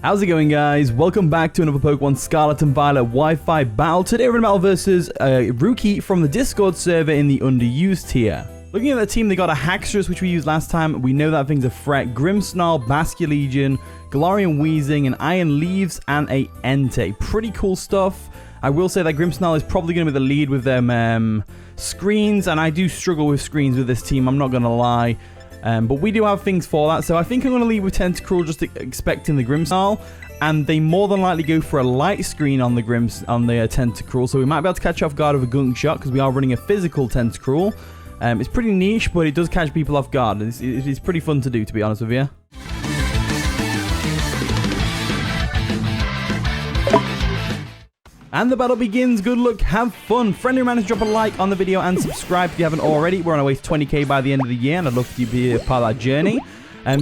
How's it going, guys? Welcome back to another Pokemon Scarlet and Violet Wi-Fi battle. Today we're in a battle versus a rookie from the Discord server in the underused tier. Looking at the team, they got a Haxorus, which we used last time. We know that thing's a threat. Grimmsnarl, Basculegion, Galarian Weezing, an Iron Leaves, and a Entei. Pretty cool stuff. I will say that Grimmsnarl is probably going to be the lead with them screens, and I do struggle with screens with this team, I'm not going to lie. But we do have things for that, so I think I'm going to leave with Tentacruel, just expecting the Grimmsnarl, and they more than likely go for a light screen on the Tentacruel, so we might be able to catch off guard with a Gunk Shot, because we are running a physical Tentacruel. It's pretty niche, but it does catch people off guard. It's pretty fun to do, to be honest with you. And the battle begins. Good luck, have fun. Friendly reminder to drop a like on the video and subscribe if you haven't already. We're on our way to 20k by the end of the year, and I'd love for you to be a part of that journey.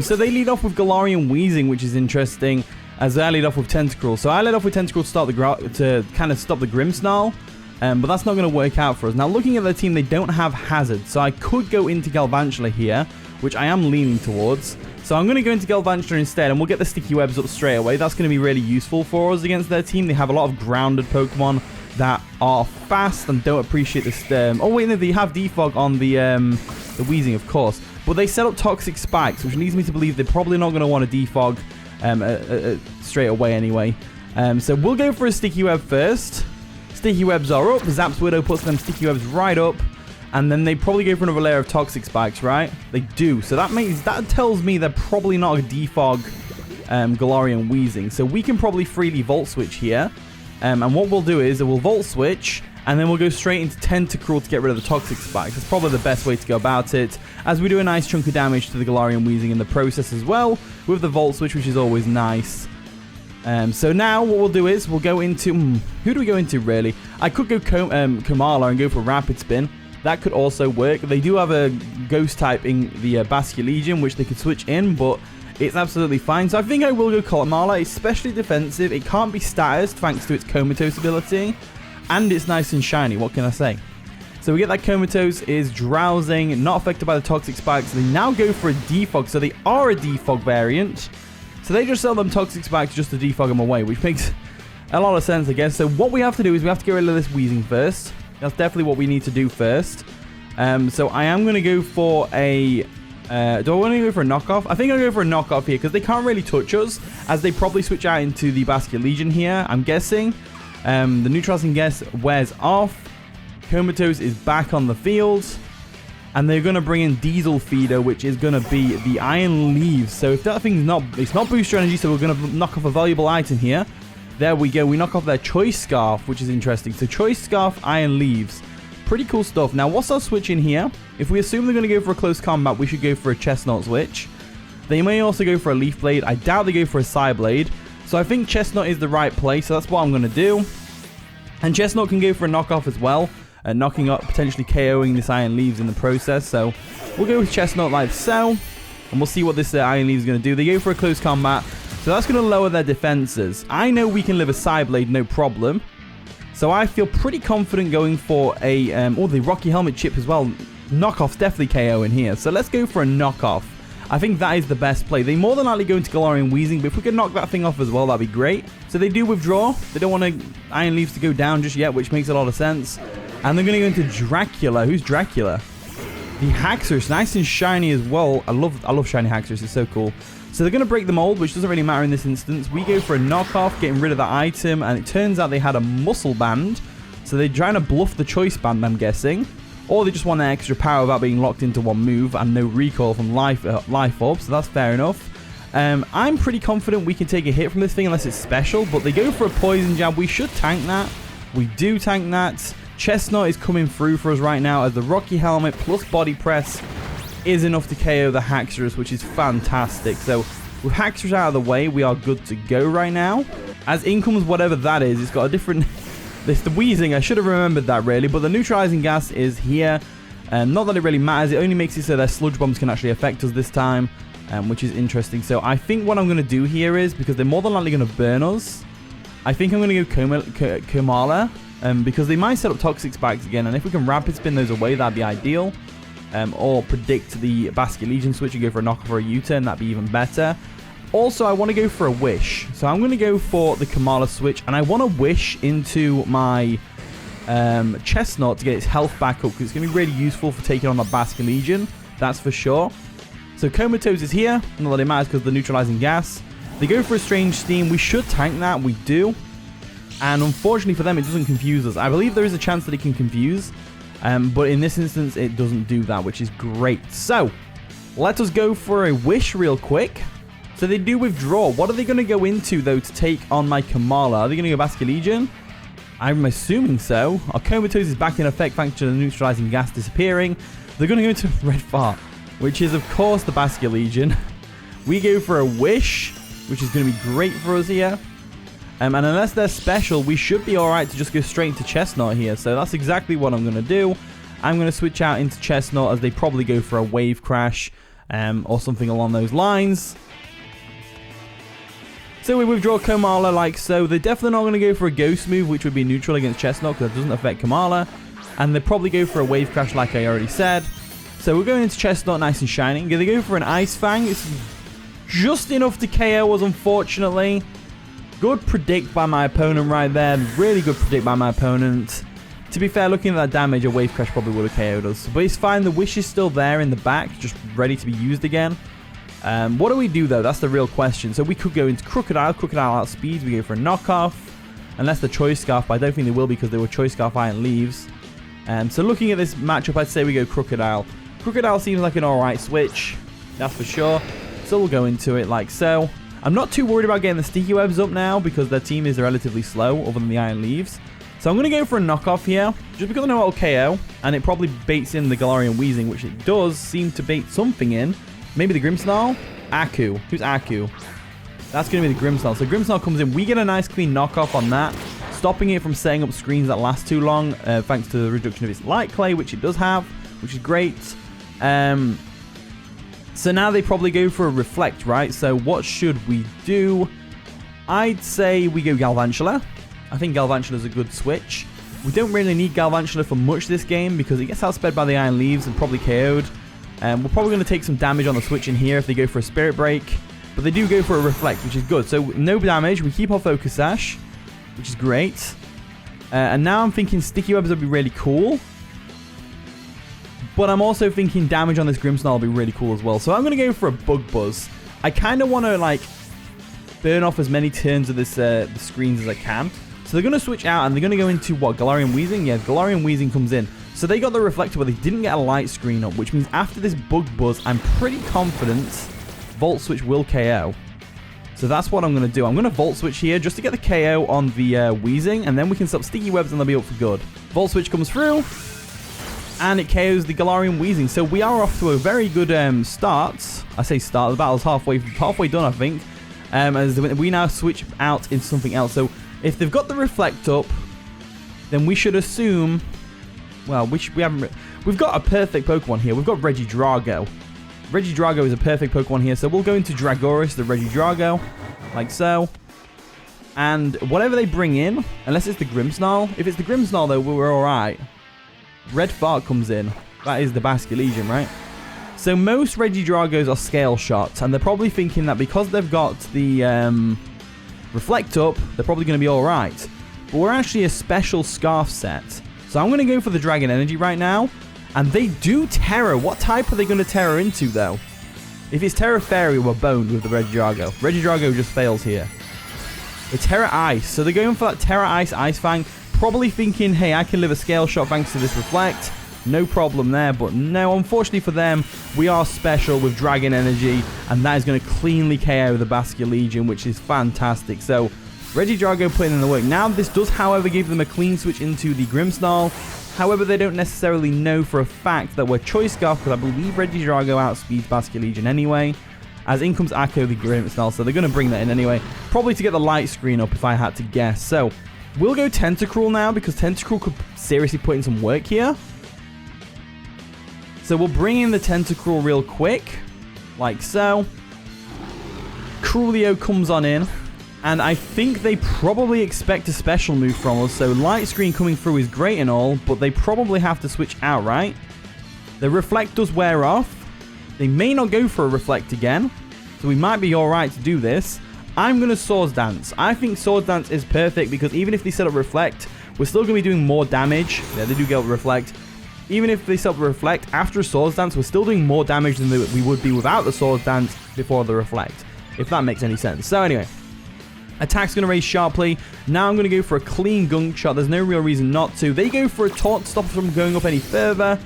So they lead off with Galarian Weezing, which is interesting, as I lead off with Tentacruel. So I led off with Tentacruel to kind of stop the Grimmsnarl, but that's not going to work out for us. Now, looking at the team, they don't have Hazard, so I could go into Galvantula here, which I am leaning towards. So I'm going to go into Galvantula instead, and we'll get the Sticky Webs up straight away. That's going to be really useful for us against their team. They have a lot of grounded Pokemon that are fast and don't appreciate this. Oh wait, no, they have Defog on the Weezing, of course. But they set up Toxic Spikes, which leads me to believe they're probably not going to want to Defog straight away anyway. So we'll go for a Sticky Web first. Sticky Webs are up. Zap's Widow puts them Sticky Webs right up. And then they probably go for another layer of Toxic Spikes, right? They do. So that tells me they're probably not a Defog Galarian Weezing. So we can probably freely Volt Switch here. And what we'll do is we'll Volt Switch, and then we'll go straight into Tentacruel to get rid of the Toxic Spikes. That's probably the best way to go about it, as we do a nice chunk of damage to the Galarian Weezing in the process as well, with the Volt Switch, which is always nice. So now what we'll do is we'll go into... who do we go into, really? I could go Kamala and go for Rapid Spin. That could also work. They do have a Ghost type in the Basculegion, which they could switch in, but it's absolutely fine. So I think I will go Kamala. It's especially defensive. It can't be statused thanks to its Comatose ability, and it's nice and shiny. What can I say? So we get that Comatose is drowsing, not affected by the Toxic Spikes. They now go for a Defog, so they are a Defog variant. So they just sell them Toxic Spikes just to defog them away, which makes a lot of sense, I guess. So what we have to do is we have to get rid of this Weezing first. That's definitely what we need to do first. So I am going to go for a... do I want to go for a knockoff? I think I'll go for a knockoff here, because they can't really touch us, as they probably switch out into the Basculegion here, I'm guessing. The Neutralizing Guess wears off. Comatose is back on the field. And they're going to bring in Diesel Feeder, which is going to be the Iron Leaves. So if that thing's not... It's not Booster Energy, so we're going to knock off a valuable item here. There we go. We knock off their Choice Scarf, which is interesting. So Choice Scarf, Iron Leaves. Pretty cool stuff. Now, what's our switch in here? If we assume they're going to go for a close combat, we should go for a Chestnut switch. They may also go for a Leaf Blade. I doubt they go for a Psy Blade. So I think Chestnut is the right play. So that's what I'm going to do. And Chestnut can go for a knockoff as well. Knocking up, potentially KOing this Iron Leaves in the process. So we'll go with Chestnut like so. And we'll see what this Iron Leaves is going to do. They go for a close combat. So that's going to lower their defenses. I know we can live a Psyblade, no problem. So I feel pretty confident going for a... the Rocky Helmet chip as well. Knockoff's definitely KO in here. So let's go for a knockoff. I think that is the best play. They more than likely go into Galarian Weezing, but if we could knock that thing off as well, that'd be great. So they do withdraw. They don't want Iron Leaves to go down just yet, which makes a lot of sense. And they're going to go into Dracula. Who's Dracula? The Haxorus, nice and shiny as well. I love shiny Haxorus. It's so cool. So they're going to break the mold, which doesn't really matter in this instance. We go for a knockoff, getting rid of that item, and it turns out they had a Muscle Band. So they're trying to bluff the Choice Band, I'm guessing. Or they just want that extra power without being locked into one move and no recoil from Life Orb, so that's fair enough. I'm pretty confident we can take a hit from this thing unless it's special, but they go for a Poison Jab. We should tank that. We do tank that. Chestnut is coming through for us right now, as the Rocky Helmet plus Body Press is enough to KO the Haxorus, which is fantastic. So with Haxorus out of the way, we are good to go right now. As in comes whatever that is. It's got a different... It's the Weezing. I should have remembered that, really. But the Neutralizing Gas is here. Not that it really matters. It only makes it so their Sludge Bombs can actually affect us this time, which is interesting. So I think what I'm going to do here is, because they're more than likely going to burn us, I think I'm going to go Kamala, because they might set up Toxic Spikes again. And if we can Rapid Spin those away, that'd be ideal. Or predict the Basculegion switch and go for a knockoff or a U-turn, that'd be even better. Also, I want to go for a wish. So I'm going to go for the Kamala switch. And I want to wish into my Chestnut to get its health back up. Because it's going to be really useful for taking on the Basket Legion. That's for sure. So Comatose is here. Not that it matters because of the neutralizing gas. They go for a Strange Steam. We should tank that. We do. And unfortunately for them, it doesn't confuse us. I believe there is a chance that it can confuse. But in this instance, it doesn't do that, which is great. So, let us go for a wish real quick. So they do withdraw. What are they going to go into, though, to take on my Kamala? Are they going to go Basket Legion? I'm assuming so. Our Comatose is back in effect thanks to the neutralizing gas disappearing. They're going to go into Red Fart, which is, of course, the Basket Legion. We go for a wish, which is going to be great for us here. And unless they're special, we should be alright to just go straight into Chestnut here. So that's exactly what I'm going to do. I'm going to switch out into Chestnut as they probably go for a Wave Crash or something along those lines. So we withdraw Kamala like so. They're definitely not going to go for a Ghost move, which would be neutral against Chestnut because it doesn't affect Kamala. And they probably go for a Wave Crash like I already said. So we're going into Chestnut nice and shining. They go for an Ice Fang. It's just enough to KO us, unfortunately. Good predict by my opponent right there. Really good predict by my opponent. To be fair, looking at that damage, a Wave Crash probably would have KO'd us. But it's fine. The Wish is still there in the back, just ready to be used again. What do we do, though? That's the real question. So we could go into Crocodile. Crocodile outspeeds. We go for a knockoff. Unless the Choice Scarf, but I don't think they will because they were Choice Scarf Iron Leaves. So looking at this matchup, I'd say we go Crocodile. Crocodile seems like an alright switch. That's for sure. So we'll go into it like so. I'm not too worried about getting the Sticky Webs up now because their team is relatively slow other than the Iron Leaves. So I'm going to go for a knockoff here just because I know it'll KO. And it probably baits in the Galarian Weezing, which it does seem to bait something in. Maybe the Grimmsnarl? Aku. Who's Aku? That's going to be the Grimmsnarl. So Grimmsnarl comes in. We get a nice clean knockoff on that, stopping it from setting up screens that last too long, thanks to the reduction of its Light Clay, which it does have, which is great. So now they probably go for a Reflect, right? So what should we do? I'd say we go Galvantula. I think Galvantula is a good switch. We don't really need Galvantula for much this game because it gets outsped by the Iron Leaves and probably KO'd. We're probably going to take some damage on the switch in here if they go for a Spirit Break. But they do go for a Reflect, which is good. So no damage. We keep our Focus Sash, which is great. And now I'm thinking Sticky Webs would be really cool. But I'm also thinking damage on this Grimmsnarl will be really cool as well. So I'm going to go for a Bug Buzz. I kind of want to, like, burn off as many turns of this the screens as I can. So they're going to switch out and they're going to go into, what, Galarian Weezing? Yeah, Galarian Weezing comes in. So they got the Reflector, but they didn't get a light screen up, which means after this Bug Buzz, I'm pretty confident Volt Switch will KO. So that's what I'm going to do. I'm going to Volt Switch here just to get the KO on the Weezing, and then we can stop Sticky Webs and they'll be up for good. Volt Switch comes through, and it KOs the Galarian Weezing. So we are off to a very good start. I say start, the battle's halfway done, I think. As we now switch out into something else. So if they've got the Reflect up, then we should assume... Well, we've got a perfect Pokemon here. We've got Regidrago. Regidrago is a perfect Pokemon here. So we'll go into Dragoris, the Regidrago, like so. And whatever they bring in, unless it's the Grimmsnarl. If it's the Grimmsnarl, though, we're alright. Red Fart comes in. That is the Basket Legion, right? So most Regidragos are Scale Shots. And they're probably thinking that because they've got the Reflect up, they're probably going to be alright. But we're actually a special Scarf set. So I'm going to go for the Dragon Energy right now. And they do Terror. What type are they going to Terror into, though? If it's Terra Fairy, we're boned with the Regidrago. Regidrago just fails here. The Terra Ice. So they're going for that Terra Ice Ice Fang. Probably thinking, hey, I can live a Scale Shot thanks to this Reflect. No problem there. But no, unfortunately for them, we are special with Dragon Energy. And that is going to cleanly KO the Basket Legion, which is fantastic. So Regidrago putting in the work. Now, this does, however, give them a clean switch into the Grimmsnarl. However, they don't necessarily know for a fact that we're Choice Scarf, because I believe Regidrago outspeeds Basket Legion anyway. As in comes Akko the Grimmsnarl, so they're going to bring that in anyway. Probably to get the light screen up if I had to guess. So, we'll go Tentacruel now, because Tentacruel could seriously put in some work here. So, we'll bring in the Tentacruel real quick, like so. Cruelio comes on in. And I think they probably expect a special move from us. So light screen coming through is great and all, but they probably have to switch out, right? The Reflect does wear off. They may not go for a Reflect again. So we might be alright to do this. I'm going to Swords Dance. I think Swords Dance is perfect because even if they set up Reflect, we're still going to be doing more damage. Yeah, they do get Reflect. Even if they set up Reflect after a Swords Dance, we're still doing more damage than we would be without the Swords Dance before the Reflect. If that makes any sense. So anyway, attack's going to raise sharply. Now I'm going to go for a clean gunk shot. There's no real reason not to. They go for a taunt to stop us from going up any further.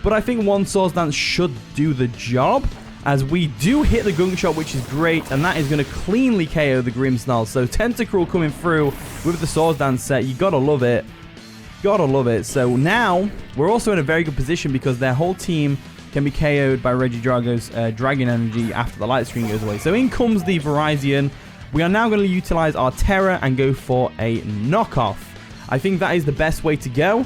But I think one Swords Dance should do the job, as we do hit the gunk shot, which is great, and that is going to cleanly KO the Grimmsnarl. So Tentacruel coming through with the Swords Dance set. You gotta love it. Gotta love it. So now we're also in a very good position because their whole team can be KO'd by Regidrago's Dragon Energy after the light screen goes away. So in comes the Virizion. We are now going to utilize our Terror and go for a knockoff. I think that is the best way to go.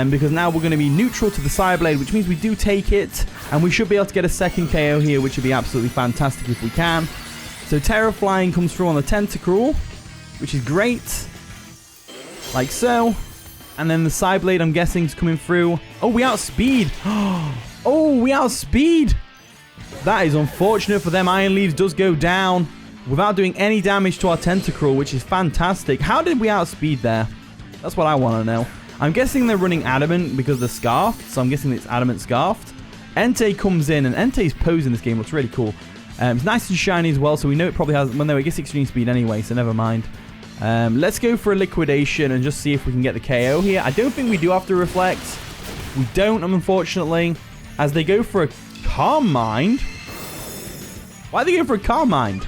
Because now we're going to be neutral to the Psyblade, which means we do take it. And we should be able to get a second KO here, which would be absolutely fantastic if we can. So Terror Flying comes through on the Tentacruel, which is great. Like so. And then the Psyblade, I'm guessing, is coming through. Oh, we outspeed. Oh, we outspeed. That is unfortunate for them. Iron Leaves does go down without doing any damage to our Tentacruel, which is fantastic. How did we outspeed there? That's what I want to know. I'm guessing they're running Adamant because they're Scarfed, so I'm guessing it's Adamant Scarfed. Entei comes in, and Entei's pose in this game looks really cool. It's nice and shiny as well, so we know it probably has... Well, no, it gets extreme speed anyway, so never mind. Let's go for a Liquidation and just see if we can get the KO here. I don't think we do have to Reflect. We don't, unfortunately, as they go for a Calm Mind. Why are they going for a Calm Mind?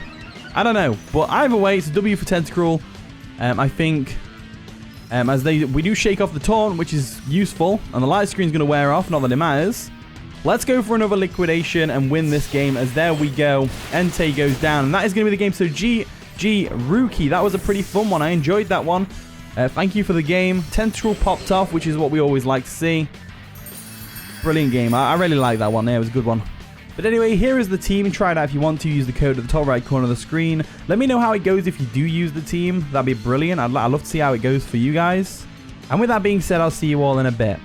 I don't know, but either way, it's a W for Tentacruel. I think... as we do shake off the taunt, which is useful, and the light screen's going to wear off, not that it matters. Let's go for another Liquidation and win this game, as there we go. Entei goes down, and that is going to be the game. So GG Rookie, that was a pretty fun one. I enjoyed that one. Thank you for the game. Tentacruel popped off, which is what we always like to see. Brilliant game. I really like that one. Yeah, it was a good one. But anyway, here is the team. Try it out if you want to. Use the code at the top right corner of the screen. Let me know how it goes if you do use the team. That'd be brilliant. I'd love to see how it goes for you guys. And with that being said, I'll see you all in a bit.